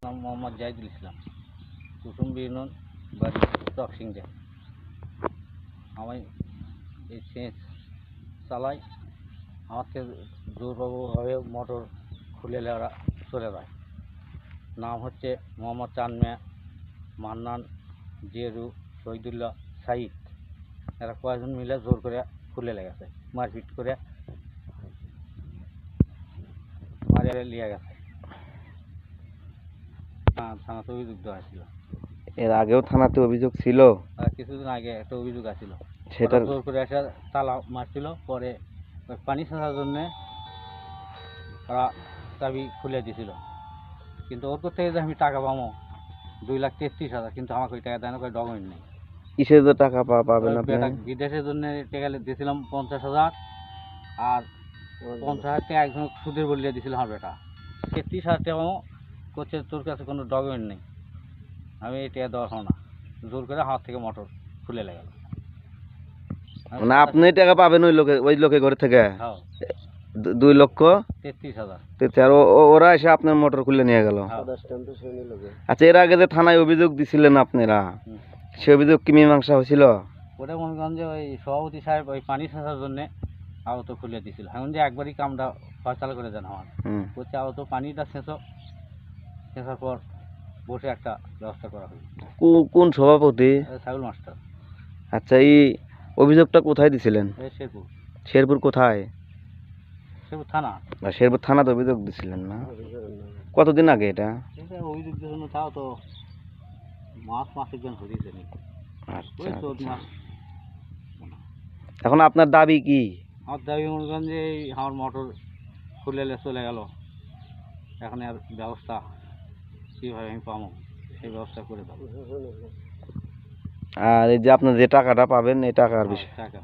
নাম মোহাম্মদ জাহিদুল ইসলাম, কুসুমবি ইউনিয়ন, বাড়ি চকসিংড়া। আমি এই সেচ চালাই, আমাকে জোরভাবে মোটর খুলে ওরা চলে যায়। নাম হচ্ছে মোহাম্মদ চান মিয়া, মান্নান, জিয়ারু, শহীদুল্লাহ, সাইদ। এরা কয়েকজন মিলে জোর করে খুলে লেগেছে, মারপিট করে মারিয়ে নিয়ে গেছে। থানাতে অভিযোগ দেওয়া ছিল। এর আগেও থানাতে অভিযোগ ছিল? কিছুদিন আগে একটা অভিযোগ আছিল, সেটা জোর করে এসে তালা মারছিল। পরে পানি ছাড়ার জন্যে ওরা চাবি খুলে দিয়েছিল। কিন্তু ওর থেকে যে আমি টাকা পাবো 2,33,000, কিন্তু আমাকে ওই টাকা দেয় না, ডকুমেন্ট নেই। কিসের যে টাকা পাবেন আপনি? বিদেশের জন্য টাকা দিয়েছিলাম 50,000, আর 50,000 টাকা একজন সুদের বলিয়ে দিয়েছিল আমার বেটা। 33,000 টাকা পাবো, করছে তোর কাছে কোনো ডকুমেন্ট নেই। আমি এই টাকা দেওয়া না, জোর করে হাত থেকে মোটর খুলে লেগে। মানে আপনি টাকা পাবেন ওই লোকের ঘর থেকে? হ্যাঁ, 2,33,000। আর ওরা এসে আপনার মোটর খুলে নিয়ে গেল? আচ্ছা, এর আগে যে থানায় অভিযোগ দিছিলেন আপনারা, সে অভিযোগ কি মীমাংসা হয়েছিল? ওটা মনে করেন যে ওই সভাপতি সাহেব ওই পানি ছাড়ার জন্য আহত খুলে দিয়েছিল। এখন যে একবারই কামটা ফয়সালা করে দেন আমার, বলছে আহত পানিটা ছেঁচার পর বসে একটা ব্যবস্থা করা হয়েছে। কোন সভাপতি? সাইবুল মাস্টার। আচ্ছা, এই অভিযোগটা কোথায় দিছিলেন? শেরপুর। শেরপুর কোথায়? শেরপুর থানা। শেরপুর থানাতে অভিযোগ দিছিলেন না? কতদিন আগে এটা অভিযোগ জন্য? তাও তো মাসের জন্য হয়েছে নাকি। আচ্ছা, এখন আপনার দাবি কি? আমার দাবি মনে করেন যে আমার মোটর খুলে চলে গেল, এখন আর ব্যবস্থা কীভাবে আমি পাবো সেই ব্যবস্থা করে দেবো। আর এই যে আপনার যে টাকাটা পাবেন, এই টাকার বিষয়? টাকা